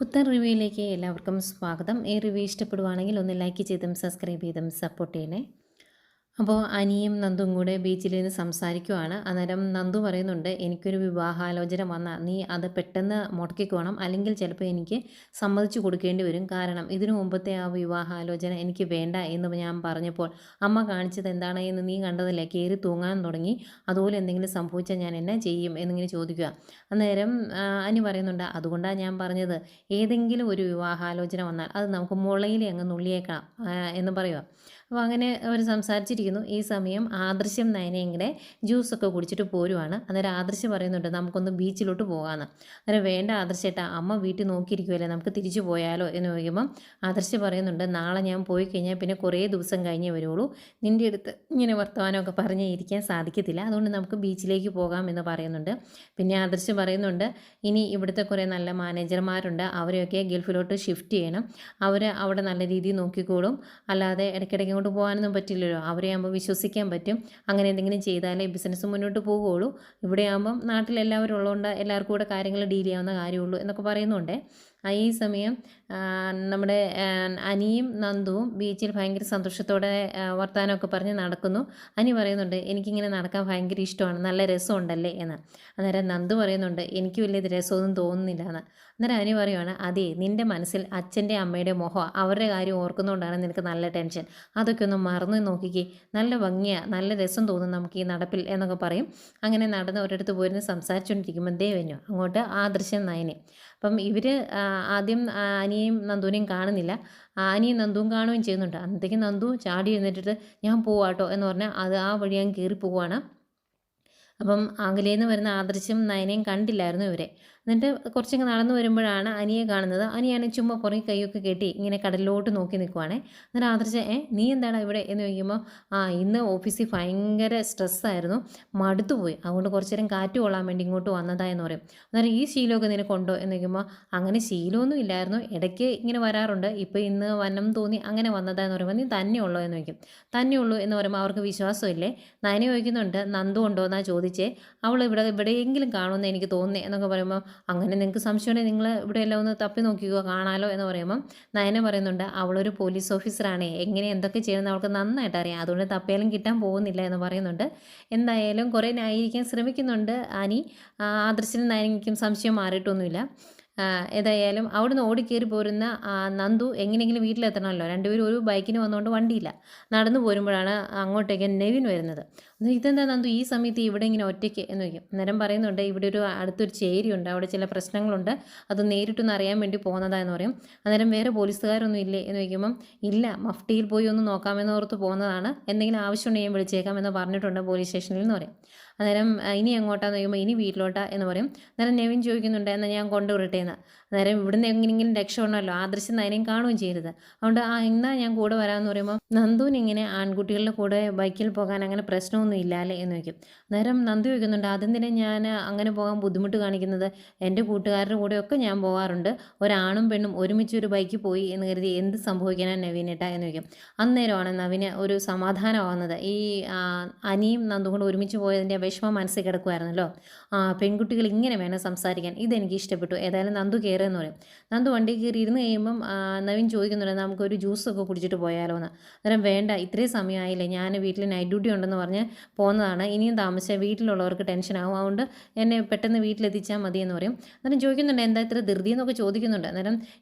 പുത്തൻ റിവ്യൂയിലേക്ക് എല്ലാവർക്കും സ്വാഗതം. ഈ റിവ്യൂ ഇഷ്ടപ്പെടുവാണെങ്കിൽ ഒന്ന് ലൈക്ക് ചെയ്തും സബ്സ്ക്രൈബ് ചെയ്തും സപ്പോർട്ട് ചെയ്യണേ. അപ്പോൾ അനിയും നന്ദും കൂടെ ബീച്ചിലിരുന്ന് സംസാരിക്കുവാണ്. അന്നേരം നന്ദു പറയുന്നുണ്ട്, എനിക്കൊരു വിവാഹാലോചന വന്നാൽ നീ അത് പെട്ടെന്ന് മുടക്കിക്കോണം, അല്ലെങ്കിൽ ചിലപ്പോൾ എനിക്ക് സമ്മതിച്ചു കൊടുക്കേണ്ടി വരും. കാരണം ഇതിനു മുമ്പത്തെ ആ വിവാഹാലോചന എനിക്ക് വേണ്ട എന്ന് ഞാൻ പറഞ്ഞപ്പോൾ അമ്മ കാണിച്ചത് എന്താണ് എന്ന് നീ കണ്ടതല്ലേ, കയറി തൂങ്ങാൻ തുടങ്ങി. അതുപോലെ എന്തെങ്കിലും സംഭവിച്ചാൽ ഞാൻ എന്നാ ചെയ്യും എന്നിങ്ങനെ ചോദിക്കുക. അന്നേരം അനി പറയുന്നുണ്ട്, അതുകൊണ്ടാണ് ഞാൻ പറഞ്ഞത്, ഏതെങ്കിലും ഒരു വിവാഹാലോചന വന്നാൽ അത് നമുക്ക് മുളയിലെ അങ്ങ് നുള്ളിയേക്കാം എന്ന് പറയുക. അപ്പോൾ അങ്ങനെ അവർ സംസാരിച്ചിരിക്കുന്നു. ഈ സമയം ആദർശം നയനയും കൂടെ ജ്യൂസൊക്കെ കുടിച്ചിട്ട് പോരുവാണ്. അന്നേരം ആദർശം പറയുന്നുണ്ട്, നമുക്കൊന്ന് ബീച്ചിലോട്ട് പോകാമെന്ന്. അന്നേരം വേണ്ട ആദർശേട്ടാ, അമ്മ വീട്ടിൽ നോക്കിയിരിക്കുമല്ലേ, നമുക്ക് തിരിച്ചു പോയാലോ എന്ന് ചോദിക്കുമ്പം ആദർശം പറയുന്നുണ്ട്, നാളെ ഞാൻ പോയി കഴിഞ്ഞാൽ പിന്നെ കുറേ ദിവസം കഴിഞ്ഞേ വരുള്ളൂ, നിൻ്റെ അടുത്ത് ഇങ്ങനെ വർത്തമാനമൊക്കെ പറഞ്ഞ് ഇരിക്കാൻ സാധിക്കത്തില്ല, അതുകൊണ്ട് നമുക്ക് ബീച്ചിലേക്ക് പോകാം എന്ന് പറയുന്നുണ്ട്. പിന്നെ ആദർശം പറയുന്നുണ്ട്, ഇനി ഇവിടുത്തെ കുറേ നല്ല മാനേജർമാരുണ്ട്, അവരെയൊക്കെ ഗൾഫിലോട്ട് ഷിഫ്റ്റ് ചെയ്യണം, അവർ അവിടെ നല്ല രീതിയിൽ നോക്കിക്കോളും, അല്ലാതെ ഇടയ്ക്കിടയ്ക്ക് അങ്ങോട്ട് പോകാനൊന്നും പറ്റില്ലല്ലോ, അവരെ ആകുമ്പോൾ വിശ്വസിക്കാൻ പറ്റും, അങ്ങനെ എന്തെങ്കിലും ചെയ്താലേ ബിസിനസ് മുന്നോട്ട് പോവുകയുള്ളൂ, ഇവിടെ ആകുമ്പം നാട്ടിലെല്ലാവരും ഉള്ളതുകൊണ്ട് എല്ലാവർക്കും കൂടെ കാര്യങ്ങൾ ഡീൽ ചെയ്യാവുന്ന കാര്യമുള്ളൂ എന്നൊക്കെ പറയുന്നുണ്ട്. ഈ സമയം നമ്മുടെ അനിയും നന്ദുവും ബീച്ചിൽ ഭയങ്കര സന്തോഷത്തോടെ വർത്തമാനമൊക്കെ പറഞ്ഞ് നടക്കുന്നു. അനി പറയുന്നുണ്ട്, എനിക്കിങ്ങനെ നടക്കാൻ ഭയങ്കര ഇഷ്ടമാണ്, നല്ല രസമുണ്ടല്ലേ എന്ന്. അന്നേരം നന്ദു പറയുന്നുണ്ട്, എനിക്ക് വലിയ രസമൊന്നും തോന്നുന്നില്ല എന്ന്. അന്നേരം അനി പറയുവാണ്, അതെ, നിൻ്റെ മനസ്സിൽ അച്ഛൻ്റെ അമ്മയുടെ മോഹം, അവരുടെ കാര്യം ഓർക്കുന്നതുകൊണ്ടാണ് നിനക്ക് നല്ല ടെൻഷൻ, അതൊക്കെ ഒന്ന് മറന്നു നോക്കിക്കേ, നല്ല ഭംഗിയാണ്, നല്ല രസം തോന്നും നമുക്ക് ഈ നടപ്പിൽ എന്നൊക്കെ പറയും. അങ്ങനെ നടന്ന് ഒരിടത്ത് പോയിരുന്ന് സംസാരിച്ചുകൊണ്ടിരിക്കുമ്പോൾ ദേവനു അങ്ങോട്ട് ആദർശം നയനെ. അപ്പം ഇവർ ആദ്യം അനിയെയും നന്ദുവിനെയും കാണുന്നില്ല, അനിയും നന്ദുവും കാണുകയും ചെയ്യുന്നുണ്ട്. അന്നത്തേക്ക് നന്ദു ചാടി എഴുന്നേറ്റിട്ട് ഞാൻ പോവാട്ടോ എന്ന് പറഞ്ഞാൽ അത് ആ വഴി ഞാൻ കയറി പോവുകയാണ്. അപ്പം അകലേന്ന് വരുന്ന ആദർശം നയനയും കണ്ടില്ലായിരുന്നു ഇവരെ. എന്നിട്ട് കുറച്ചങ്ങ് നടന്നു വരുമ്പോഴാണ് അനിയെ കാണുന്നത്. അനിയാണെങ്കിൽ ചുമ്മാ പുറകെ കൈയൊക്കെ കെട്ടി ഇങ്ങനെ കടലിലോട്ട് നോക്കി നിൽക്കുവാണേ. എന്നിട്ട് ആദർശം നീ എന്താണ് ഇവിടെ എന്ന് ചോദിക്കുമ്പോൾ, ഇന്ന് ഓഫീസിൽ ഭയങ്കര സ്ട്രെസ്സായിരുന്നു, മടുത്തുപോയി, അതുകൊണ്ട് കുറച്ച് നേരം കാറ്റ് കൊള്ളാൻ വേണ്ടി ഇങ്ങോട്ട് വന്നതായെന്ന് പറയും. അന്നേരം ഈ ശീലമൊക്കെ നിനക്കുണ്ടോ എന്ന് ചോദിക്കുമ്പോൾ, അങ്ങനെ ശീലമൊന്നും ഇല്ലായിരുന്നു, ഇടയ്ക്ക് ഇങ്ങനെ വരാറുണ്ട്, ഇപ്പോൾ ഇന്ന് വനം തോന്നി അങ്ങനെ വന്നതായെന്ന് പറയുമ്പോൾ, നീ തന്നെയുള്ളോ എന്ന് ചോദിക്കും. തന്നെയുള്ളൂ എന്ന് പറയുമ്പോൾ അവർക്ക് വിശ്വാസമില്ലേ. നയന ചോദിക്കുന്നുണ്ട്, നന്ദു ഉണ്ടോ എന്നാണ് ചോദിച്ചേ, അവൾ എവിടെയെങ്കിലും കാണുമെന്ന് എനിക്ക് തോന്നുന്നേ എന്നൊക്കെ പറയുമ്പോൾ, അങ്ങനെ നിങ്ങൾക്ക് സംശയമുണ്ടെങ്കിൽ നിങ്ങൾ ഇവിടെ എല്ലാം ഒന്ന് തപ്പി നോക്കിക്കോ, കാണാലോ എന്ന് പറയുമ്പം നയന പറയുന്നുണ്ട്, അവളൊരു പോലീസ് ഓഫീസറാണേ, എങ്ങനെ എന്തൊക്കെ ചെയ്യണമെന്ന് അവൾക്ക് നന്നായിട്ട് അറിയാം, അതുകൊണ്ട് തപ്പിയാലും കിട്ടാൻ പോകുന്നില്ല എന്ന് പറയുന്നുണ്ട്. എന്തായാലും കുറേ ന്യായീകരിക്കാൻ ശ്രമിക്കുന്നുണ്ട് അനി. ആദർശനും നയനയ്ക്കും സംശയം മാറിയിട്ടൊന്നുമില്ല. ഏതായാലും അവിടുന്ന് ഓടിക്കയറി പോരുന്ന നന്ദു എങ്ങനെയെങ്കിലും വീട്ടിലെത്തണമല്ലോ, രണ്ടുപേരും ഒരു ബൈക്കിന് വന്നുകൊണ്ട് വണ്ടിയില്ല, നടന്നു പോരുമ്പോഴാണ് അങ്ങോട്ടേക്ക് നെവിൻ വരുന്നത്. ഇതെന്താ നന്ദു ഈ സമയത്ത് ഇവിടെ ഇങ്ങനെ ഒറ്റയ്ക്ക് എന്ന് ചോദിക്കും. അന്നേരം പറയുന്നുണ്ട്, ഇവിടെ ഒരു അടുത്തൊരു ചേരിയുണ്ട്, അവിടെ ചില പ്രശ്നങ്ങളുണ്ട്, അത് നേരിട്ടൊന്ന് അറിയാൻ വേണ്ടി പോകുന്നതാന്ന് പറയും. അന്നേരം വേറെ പോലീസുകാരൊന്നും ഇല്ലേ എന്ന് ചോദിക്കുമ്പം, ഇല്ല, മഫ്റ്റിയിൽ പോയി ഒന്ന് നോക്കാമെന്ന് ഓർത്ത് പോകുന്നതാണ്, എന്തെങ്കിലും ആവശ്യമുണ്ടെങ്കിൽ ഞാൻ വിളിച്ചേക്കാമെന്ന് പറഞ്ഞിട്ടുണ്ട് പോലീസ് സ്റ്റേഷനിൽ എന്ന് പറയും. അന്നേരം ഇനി എങ്ങോട്ടാന്ന് ചോദിക്കുമ്പോൾ, ഇനി വീട്ടിലോട്ടാ എന്ന് പറയും. അന്നേരം നെവിൻ ചോദിക്കുന്നുണ്ട്, എന്നാൽ ഞാൻ കൊണ്ടുവിടട്ടെ എന്ന്. അന്നേരം ഇവിടുന്ന് എങ്ങനെയെങ്കിലും രക്ഷപ്പെടണമല്ലോ, ആദർശം നയനെയും കാണുകയും ചെയ്യരുത്, അതുകൊണ്ട് എന്നാൽ ഞാൻ കൂടെ വരാമെന്ന് പറയുമ്പോൾ, നന്ദുവിനിങ്ങനെ ആൺകുട്ടികളുടെ കൂടെ ബൈക്കിൽ പോകാൻ അങ്ങനെ പ്രശ്നമൊന്നും ഇല്ല അല്ലേ എന്ന് ചോദിക്കും. അന്നേരം നന്ദു ചോദിക്കുന്നുണ്ട്, അതെന്തിനാ ഞാൻ അങ്ങനെ പോകാൻ ബുദ്ധിമുട്ട് കാണിക്കുന്നത്, എൻ്റെ കൂട്ടുകാരുടെ കൂടെയൊക്കെ ഞാൻ പോകാറുണ്ട്, ഒരാണും പെണ്ണും ഒരുമിച്ച് ഒരു ബൈക്കിൽ പോയി എന്ന് കരുതി എന്ത് സംഭവിക്കാനാണ് നവീനേട്ടാ എന്ന് ചോദിക്കും. അന്നേരമാണ് നവീന് ഒരു സമാധാനമാകുന്നത്. ഈ അനിയും നന്ദു കൊണ്ട് ഒരുമിച്ച് പോയതിൻ്റെ വിഷമം മനസ്സിൽ കിടക്കുമായിരുന്നല്ലോ. പെൺകുട്ടികൾ ഇങ്ങനെ വേണം സംസാരിക്കാൻ, ഇതെനിക്ക് ഇഷ്ടപ്പെട്ടു, ഏതായാലും നന്ദു കയറുമെന്ന് പറയും. നന്ദു വണ്ടി കയറി ഇരുന്ന് കഴിയുമ്പം നവീൻ ചോദിക്കുന്നുണ്ട്, നമുക്കൊരു ജ്യൂസൊക്കെ കുടിച്ചിട്ട് പോയാലോ എന്ന്. അന്നേരം വേണ്ട, ഇത്രയും സമയമായില്ലേ, ഞാൻ വീട്ടിൽ നൈറ്റ് ഡ്യൂട്ടി ഉണ്ടെന്ന് പറഞ്ഞ് പോകുന്നതാണ്, ഇനിയും താമസിച്ചാൽ വീട്ടിലുള്ളവർക്ക് ടെൻഷനാകും, അതുകൊണ്ട് എന്നെ പെട്ടെന്ന് വീട്ടിലെത്തിച്ചാൽ മതി എന്ന് പറയും. അന്നേരം ചോദിക്കുന്നുണ്ട്, എന്താ ഇത്ര ധൃതി എന്നൊക്കെ ചോദിക്കുന്നുണ്ട്. അന്നേരം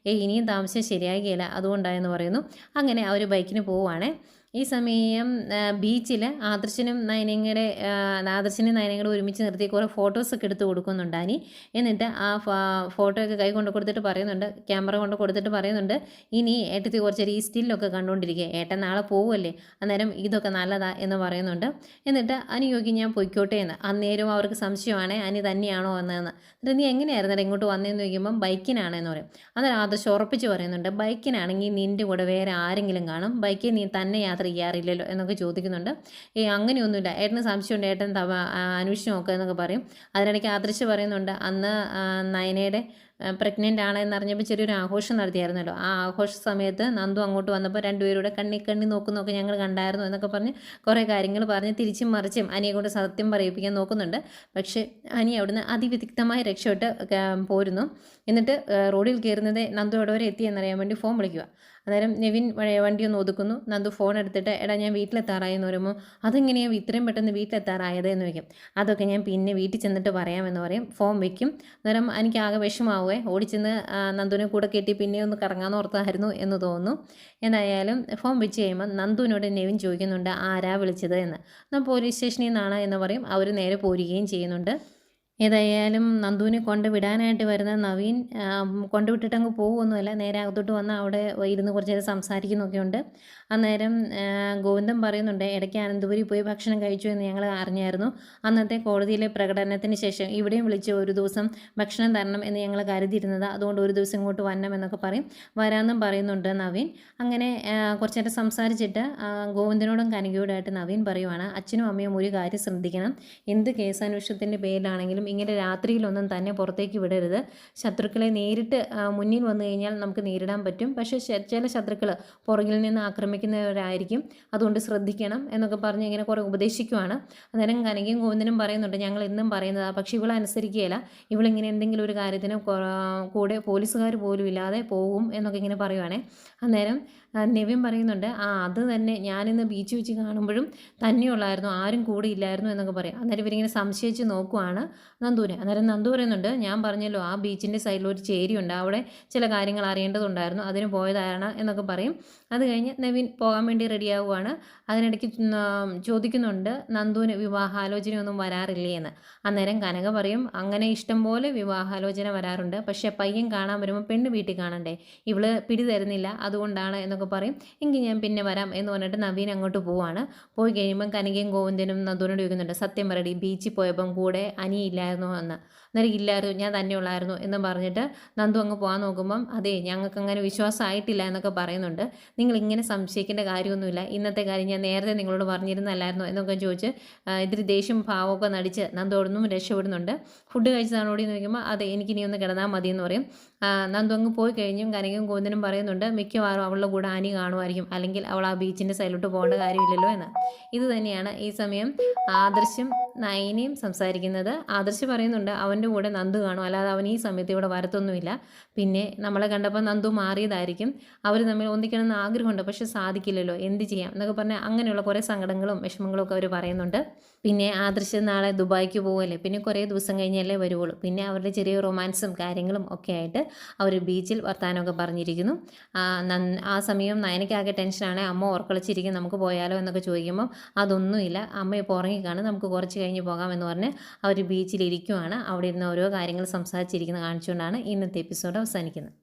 ഇനിയും താമസിച്ചാൽ ശരിയാകുകയില്ല, അതുകൊണ്ടായെന്ന് പറയുന്നു. അങ്ങനെ അവർ ബൈക്കിന് പോവുകയാണേ. ഈ സമയം ബീച്ചിൽ ആദർശനും നയനയും ഒരുമിച്ച് നിർത്തി കുറേ ഫോട്ടോസൊക്കെ എടുത്ത് കൊടുക്കുന്നുണ്ട് അനി. എന്നിട്ട് ആ ഫോട്ടോയൊക്കെ കൈ കൊണ്ട് കൊടുത്തിട്ട് പറയുന്നുണ്ട്, ക്യാമറ കൊണ്ട് കൊടുത്തിട്ട് പറയുന്നുണ്ട്, ഇനി ഏട്ടത്തി കുറച്ചൊരു ഈ സ്റ്റില്ലൊക്കെ കണ്ടുകൊണ്ടിരിക്കുക, ഏട്ടൻ നാളെ പോവുമല്ലേ, അന്നേരം ഇതൊക്കെ നല്ലതാ എന്ന് പറയുന്നുണ്ട്. എന്നിട്ട് അനി ചോദിക്കും, ഞാൻ പൊയ്ക്കോട്ടെ എന്ന്. അന്നേരം അവർക്ക് സംശയമാണ് അനി തന്നെയാണോ എന്നതെന്ന്. എന്നിട്ട് നീ എങ്ങനെയായിരുന്നല്ലോ ഇങ്ങോട്ട് വന്നതെന്ന് ചോദിക്കുമ്പം, ബൈക്കിനാണെന്ന് പറയും. അന്നേരം ആദർശം ഉറപ്പിച്ച് പറയുന്നുണ്ട്, ബൈക്കിനാണെങ്കിൽ നിൻ്റെ കൂടെ വേറെ ആരെങ്കിലും കാണും, ബൈക്കിൽ നീ തന്നെ യാത്ര ചെയ്യാറില്ലല്ലോ എന്നൊക്കെ ചോദിക്കുന്നുണ്ട്. അങ്ങനെയൊന്നുമില്ല, ഏട്ടന് സംശയമുണ്ട്, ഏട്ടൻ അന്വേഷിച്ച് നോക്കുക എന്നൊക്കെ പറയും. അതിനിടയ്ക്ക് ആദർശ് പറയുന്നുണ്ട്, അന്ന് നയനയുടെ പ്രഗ്നൻ്റ് ആണ് എന്നറിഞ്ഞപ്പോൾ ചെറിയൊരു ആഘോഷം നടത്തിയായിരുന്നല്ലോ. ആ ആഘോഷ സമയത്ത് നന്ദു അങ്ങോട്ട് വന്നപ്പോൾ രണ്ടുപേരുടെ കണ്ണി നോക്കുന്നൊക്കെ ഞങ്ങൾ കണ്ടായിരുന്നു എന്നൊക്കെ പറഞ്ഞ് കുറേ കാര്യങ്ങൾ പറഞ്ഞ് തിരിച്ചും മറിച്ചും അനിയെ കൊണ്ട് സത്യം പറയിപ്പിക്കാൻ നോക്കുന്നുണ്ട്. പക്ഷേ അനി അവിടുന്ന് അതിവിദഗ്ധമായി രക്ഷപ്പെട്ട് പോരുന്നു. എന്നിട്ട് റോഡിൽ കയറുന്നത് നന്ദു എവിടെ വരെ എത്തിയെന്നറിയാൻ വേണ്ടി ഫോൺ വിളിക്കുക. അന്നേരം നെവിൻ വണ്ടി ഒന്ന് ഒതുക്കുന്നു. നന്ദു ഫോൺ എടുത്തിട്ട് എടാ ഞാൻ വീട്ടിലെത്താറായി എന്ന് പറയുമ്പോൾ അതെങ്ങനെയാണ് ഇത്രയും പെട്ടെന്ന് വീട്ടിലെത്താറായത് എന്ന് വയ്ക്കും. അതൊക്കെ ഞാൻ പിന്നെ വീട്ടിൽ ചെന്നിട്ട് പറയാമെന്ന് പറയും. ഫോൺ വയ്ക്കും. അന്നേരം എനിക്ക് ആകെ വിഷമാവുകയെ ഓടിച്ചെന്ന് നന്ദുവിനെ കൂടെ കെട്ടി പിന്നെ ഒന്ന് കറങ്ങാമെന്ന് ഓർത്തായിരുന്നു എന്ന് തോന്നുന്നു. എന്തായാലും ഫോൺ വെച്ച് കഴിയുമ്പോൾ നന്ദുവിനോട് നെവിൻ ചോദിക്കുന്നുണ്ട് ആരാ വിളിച്ചത് എന്ന്. എന്നാൽ പോലീസ് സ്റ്റേഷനിൽ നിന്നാണ് എന്ന് പറയും. അവർ നേരെ പോരുകയും ചെയ്യുന്നുണ്ട്. ഏതായാലും നന്ദുവിനെ കൊണ്ടുവിടാനായിട്ട് വരുന്ന നവീൻ കൊണ്ടുവിട്ടിട്ട് അങ്ങ് പോകുമൊന്നുമല്ല, നേരെ അകത്തോട്ട് വന്ന് അവിടെ ഇരുന്ന് കുറച്ച് നേരം സംസാരിക്കുന്നൊക്കെ ഉണ്ട്. അന്നേരം ഗോവിന്ദൻ പറയുന്നുണ്ട് ഇടയ്ക്ക് അനന്തപുരി പോയി ഭക്ഷണം കഴിച്ചു എന്ന് ഞങ്ങൾ അറിഞ്ഞായിരുന്നു. അന്നത്തെ കോടതിയിലെ പ്രകടനത്തിന് ശേഷം ഇവിടെയും വിളിച്ച് ഒരു ദിവസം ഭക്ഷണം തരണം എന്ന് ഞങ്ങൾ കരുതിയിരുന്നത്, അതുകൊണ്ട് ഒരു ദിവസം ഇങ്ങോട്ട് വരണം എന്നൊക്കെ വരാമെന്നും പറയുന്നുണ്ട് നവീൻ. അങ്ങനെ കുറച്ച് നേരം സംസാരിച്ചിട്ട് ഗോവിന്ദനോടും കനകയോടായിട്ട് നവീൻ പറയുവാണ് അച്ഛനും അമ്മയും ഒരു കാര്യം ശ്രദ്ധിക്കണം, എന്ത് കേസാന്വേഷണത്തിൻ്റെ പേരിലാണെങ്കിലും ഇങ്ങനെ രാത്രിയിലൊന്നും തന്നെ പുറത്തേക്ക് വിടരുത്. ശത്രുക്കളെ നേരിട്ട് മുന്നിൽ വന്നു കഴിഞ്ഞാൽ നമുക്ക് നേരിടാൻ പറ്റും, പക്ഷേ ചില ശത്രുക്കൾ പുറകിൽ നിന്ന് ആക്രമിക്കുന്നവരായിരിക്കും, അതുകൊണ്ട് ശ്രദ്ധിക്കണം എന്നൊക്കെ പറഞ്ഞ് ഇങ്ങനെ കുറേ ഉപദേശിക്കുവാണ്. അന്നേരം കനകയും ഗോവിന്ദനും പറയുന്നുണ്ട് ഞങ്ങൾ എന്നും പറയുന്നതാണ്, പക്ഷേ ഇവളനുസരിക്കുകയില്ല, ഇവളിങ്ങനെ എന്തെങ്കിലും ഒരു കാര്യത്തിന് കൂടെ പോലീസുകാർ പോലും ഇല്ലാതെ പോകും എന്നൊക്കെ ഇങ്ങനെ പറയുവാണേ. അന്നേരം നെവിൻ പറയുന്നുണ്ട് അത് തന്നെ ഞാനിന്ന് ബീച്ച് വെച്ച് കാണുമ്പോഴും തന്നെയുള്ളായിരുന്നു, ആരും കൂടെ ഇല്ലായിരുന്നു എന്നൊക്കെ പറയും. അന്നേരം ഇവരിങ്ങനെ സംശയിച്ച് നോക്കുവാണ് നന്ദുവിനെ. അന്നേരം നന്ദു പറയുന്നുണ്ട് ഞാൻ പറഞ്ഞല്ലോ ആ ബീച്ചിൻ്റെ സൈഡിൽ ഒരു ചേരിയുണ്ട്, അവിടെ ചില കാര്യങ്ങൾ അറിയേണ്ടതുണ്ടായിരുന്നു, അതിന് പോയതാണ് എന്നൊക്കെ പറയും. അത് കഴിഞ്ഞ് നെവിൻ പോകാൻ വേണ്ടി റെഡിയാവുകയാണ്. അതിനിടയ്ക്ക് ചോദിക്കുന്നുണ്ട് നന്ദുവിന് വിവാഹാലോചനയൊന്നും വരാറില്ലേ എന്ന്. അന്നേരം കനക പറയും അങ്ങനെ ഇഷ്ടം പോലെ വിവാഹാലോചന വരാറുണ്ട്, പക്ഷേ പയ്യൻ കാണാൻ വരുമ്പോൾ പെണ്ണ് വീട്ടിൽ കാണണ്ടേ, ഇവള് പിടി തരുന്നില്ല, അതുകൊണ്ടാണ് എന്നൊക്കെ പറയും. എങ്കിൽ ഞാൻ പിന്നെ വരാം എന്ന് പറഞ്ഞിട്ട് നവീൻ അങ്ങോട്ട് പോവാണ്. പോയി കഴിയുമ്പം കനകയും ഗോവിന്ദനും നന്ദുവിനോട് ചോദിക്കുന്നുണ്ട് സത്യം പറയടി ബീച്ചിൽ പോയപ്പം കൂടെ അനിയില്ലായിരുന്നോ എന്ന്. അന്നേരം ഇല്ലായിരുന്നു, ഞാൻ തന്നെ ഉള്ളായിരുന്നു എന്ന് പറഞ്ഞിട്ട് നന്ദു അങ്ങ് പോകാൻ നോക്കുമ്പം അതെ ഞങ്ങൾക്ക് അങ്ങനെ വിശ്വാസമായിട്ടില്ല എന്നൊക്കെ പറയുന്നുണ്ട്. നിങ്ങളിങ്ങനെ സംശയിക്കേണ്ട കാര്യമൊന്നുമില്ല, ഇന്നത്തെ കാര്യം ഞാൻ നേരത്തെ നിങ്ങളോട് പറഞ്ഞിരുന്നല്ലായിരുന്നോ എന്നൊക്കെ ചോദിച്ച് ഇതിൽ ദേഷ്യം ഭാവമൊക്കെ നടിച്ച് നന്ദു അവിടുന്നും രക്ഷപ്പെടുന്നുണ്ട്. ഫുഡ് കഴിച്ചതാണ് ഓടി നോക്കുമ്പോൾ അതെ എനിക്കിനി ഒന്ന് കിടന്നാൽ മതി എന്ന് പറയും. നന്ദു അങ്ങ് പോയി കഴിഞ്ഞും കനകയും ഗോവിന്ദനും പറയുന്നുണ്ട് മിക്കവാറും അവളുടെ കൂടെ ആനി കാണുമായിരിക്കും, അല്ലെങ്കിൽ അവൾ ആ ബീച്ചിൻ്റെ സൈഡിലോട്ട് പോകേണ്ട കാര്യമില്ലല്ലോ എന്ന്. ഇത് തന്നെയാണ് ഈ സമയം ആദർശും നയനയും സംസാരിക്കുന്നത്. ആദർശ് പറയുന്നുണ്ട് അവൻ്റെ കൂടെ നന്ദു കാണും, അല്ലാതെ അവൻ ഈ സമയത്ത് ഇവിടെ വരത്തൊന്നുമില്ല. പിന്നെ നമ്മളെ കണ്ടപ്പോൾ നന്ദു മാറിയതായിരിക്കും, അവർ തമ്മിൽ ഒന്നിക്കണമെന്ന് ആഗ്രഹമുണ്ട്, പക്ഷെ സാധിക്കില്ലല്ലോ, എന്ത് ചെയ്യാം എന്നൊക്കെ പറഞ്ഞാൽ അങ്ങനെയുള്ള കുറേ സങ്കടങ്ങളും വിഷമങ്ങളും ഒക്കെ അവർ പറയുന്നുണ്ട്. പിന്നെ ആദർശ് നാളെ ദുബായിക്ക് പോകുമല്ലേ, പിന്നെ കുറേ ദിവസം കഴിഞ്ഞല്ലേ വരുവുള്ളൂ. പിന്നെ അവരുടെ ചെറിയ റൊമാൻസും കാര്യങ്ങളും ഒക്കെ ആയിട്ട് അവർ ബീച്ചിൽ വർത്താനമൊക്കെ പറഞ്ഞിരിക്കുന്നു. ആ സമയം നയനയ്ക്കാകെ ടെൻഷനാണ്, അമ്മ ഓർക്കളിച്ചിരിക്കും നമുക്ക് പോയാലോ എന്നൊക്കെ ചോദിക്കുമ്പോൾ അതൊന്നുമില്ല, അമ്മ ഇപ്പോൾ ഉറങ്ങിക്കാണ്, നമുക്ക് കുറച്ച് കഴിഞ്ഞ് പോകാമെന്ന് പറഞ്ഞ് അവർ ബീച്ചിലിരിക്കുവാണ്. അവിടെ ഇരുന്ന് ഓരോ കാര്യങ്ങൾ സംസാരിച്ചിരിക്കുന്നത് കാണിച്ചുകൊണ്ടാണ് ഇന്നത്തെ എപ്പിസോഡ് അവസാനിക്കുന്നത്.